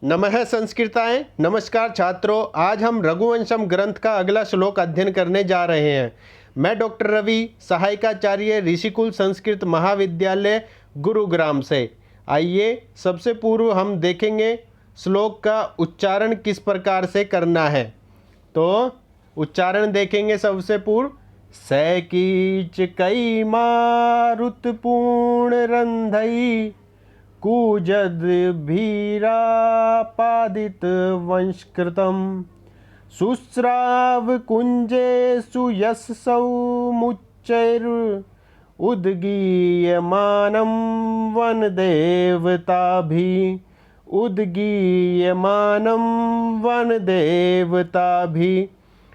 नमः संस्कृताय। नमस्कार छात्रों, आज हम रघुवंशम ग्रंथ का अगला श्लोक अध्ययन करने जा रहे हैं। मैं डॉक्टर रवि, सहायकाचार्य, ऋषिकुल संस्कृत महाविद्यालय, गुरुग्राम से। आइए सबसे पूर्व हम देखेंगे श्लोक का उच्चारण किस प्रकार से करना है। तो उच्चारण देखेंगे सबसे पूर्व। सैकीच कई मारुत पूर्ण रंधई कूजद भीरापादित वंशकृतम सुस्राव कुंजेषु यशसौ मुच्चैर उद्गीयमानं वन देवताभि उद्गीयमानं वन देवताभि।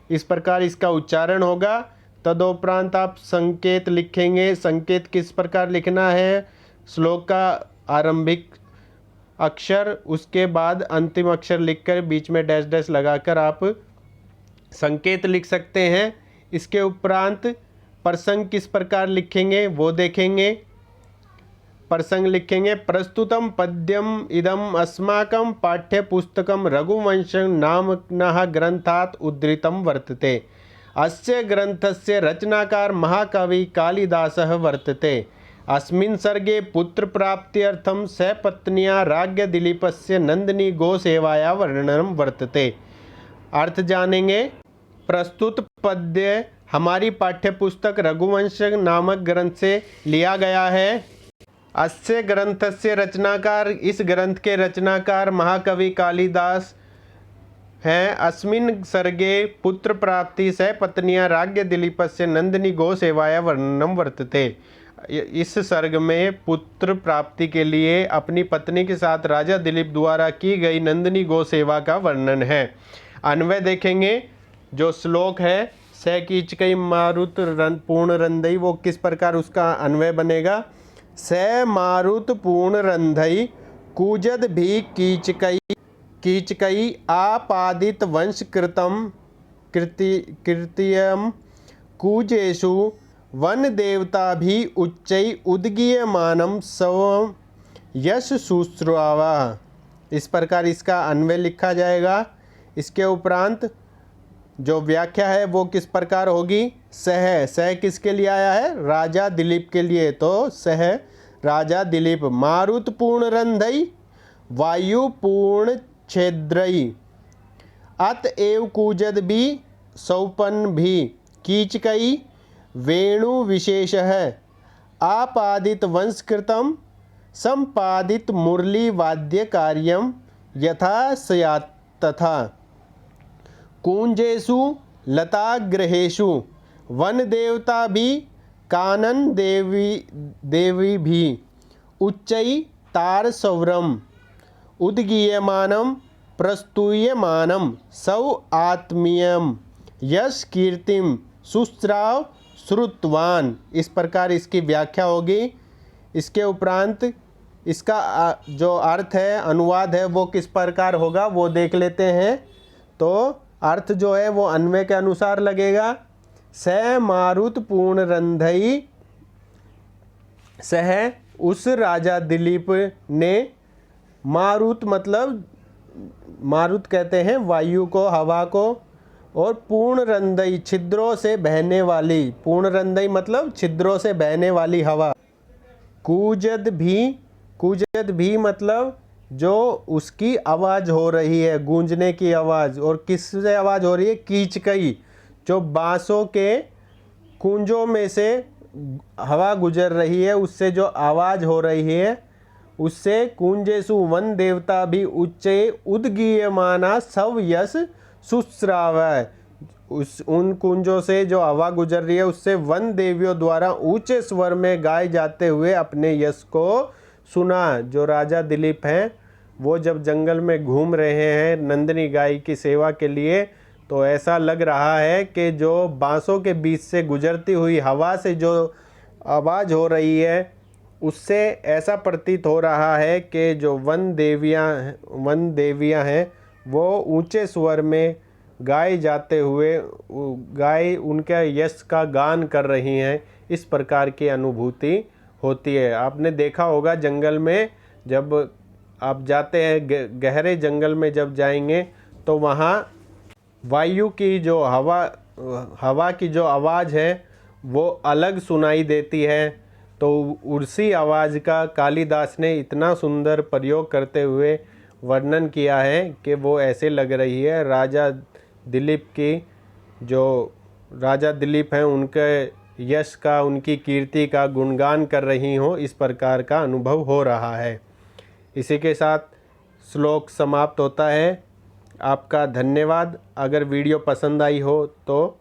इस प्रकार इसका उच्चारण होगा। तदोपरांत आप संकेत लिखेंगे। संकेत किस प्रकार लिखना है? श्लोक का आरंभिक अक्षर, उसके बाद अंतिम अक्षर लिखकर बीच में डैश डैश लगाकर आप संकेत लिख सकते हैं। इसके उपरांत प्रसंग किस प्रकार लिखेंगे वो देखेंगे। प्रसंग लिखेंगे। प्रस्तुतम पद्यम इदम अस्माकं पाठ्य पुस्तकम रघुवंशं नाम्नः ग्रंथात् उद्धृतं वर्तते। अस्य ग्रंथस्य रचनाकार महाकवि कालिदासः वर्तते। अस्मिन् सर्गे पुत्र प्राप्त्यर्थं सपत्न्या राज्ञ दिलीपस्य नंदिनी गोसेवाया वर्णनम वर्तते। अर्थ जानेंगे। प्रस्तुत पद्य हमारी पाठ्य पुस्तक रघुवंश नामक ग्रंथ से लिया गया है। अस्य ग्रंथस्य रचनाकार, इस ग्रंथ के रचनाकार महाकवि कालिदास हैं। अस्मिन् सर्गे पुत्र प्राप्ति सपत्न्या राज्ञ दिलीपस्य नंदिनी गोसेवाया वर्णनम वर्तते। इस सर्ग में पुत्र प्राप्ति के लिए अपनी पत्नी के साथ राजा दिलीप द्वारा की गई नंदिनी गौ सेवा का वर्णन है। अन्वय देखेंगे। जो श्लोक है स कीचकई मारुत पूर्ण रंधई, वो किस प्रकार उसका अन्वय बनेगा। स मारुत पूर्ण रंधई कूजद भी कीचकई आपादित वंश कृतियम कूजेषु वन देवता भी उच्चै उद्गीयमानं सवं यश शुश्रावा। इस प्रकार इसका अन्वय लिखा जाएगा। इसके उपरांत जो व्याख्या है वो किस प्रकार होगी। सह किसके लिए आया है? राजा दिलीप के लिए। तो सह राजा दिलीप मारुत पूर्ण रंधई वायु पूर्ण छेद्रई अतएव कूजद भी सौपन भी कीचकई वेणु विशेष है आपादित वंशकृतम संपादित मुरली वाद्य कार्यम यथा स्यात् तथा कुंजेषु लताग्रहेषु वन देवता भी कानन देवी भी उच्चै तार सौरम उद्गीयमानं प्रस्तूयमानं सौ आत्मीयम यश कीर्तिम सुस्राव श्रुतवान। इस प्रकार इसकी व्याख्या होगी। इसके उपरांत इसका जो अर्थ है, अनुवाद है, वो किस प्रकार होगा वो देख लेते हैं। तो अर्थ जो है वो अन्वय के अनुसार लगेगा। स मारुत पूर्ण रंधई, सह उस राजा दिलीप ने, मारुत मतलब मारुत कहते हैं वायु को, हवा को, और पूर्ण रंधई छिद्रों से बहने वाली, पूर्ण रंधई मतलब छिद्रों से बहने वाली हवा। कूजद भी मतलब जो उसकी आवाज़ हो रही है, गूंजने की आवाज़। और किससे आवाज़ हो रही है? कीचकई, जो बांसों के कुंजों में से हवा गुजर रही है, उससे जो आवाज़ हो रही है उससे। कुंजेषु वन देवता भी उच्चे उद्गीयमाना सव यश सुस्राव। उन कुंजों से जो हवा गुजर रही है उससे वन देवियों द्वारा ऊंचे स्वर में गाए जाते हुए अपने यश को सुना। जो राजा दिलीप हैं वो जब जंगल में घूम रहे हैं नंदिनी गाय की सेवा के लिए, तो ऐसा लग रहा है कि जो बांसों के बीच से गुजरती हुई हवा से जो आवाज़ हो रही है उससे ऐसा प्रतीत हो रहा है कि जो वन देवियाँ हैं वो ऊंचे स्वर में गाए जाते हुए उनके यश का गान कर रही हैं। इस प्रकार की अनुभूति होती है। आपने देखा होगा जंगल में जब आप जाते हैं गहरे जंगल में जब जाएंगे तो वहाँ वायु की जो हवा की जो आवाज़ है वो अलग सुनाई देती है। तो उसी आवाज़ का कालिदास ने इतना सुंदर प्रयोग करते हुए वर्णन किया है कि वो ऐसे लग रही है राजा दिलीप की, जो राजा दिलीप हैं उनके यश का, उनकी कीर्ति का गुणगान कर रही हो, इस प्रकार का अनुभव हो रहा है। इसी के साथ श्लोक समाप्त होता है। आपका धन्यवाद। अगर वीडियो पसंद आई हो तो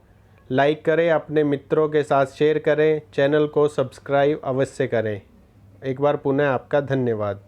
लाइक करें, अपने मित्रों के साथ शेयर करें, चैनल को सब्सक्राइब अवश्य करें। एक बार पुनः आपका धन्यवाद।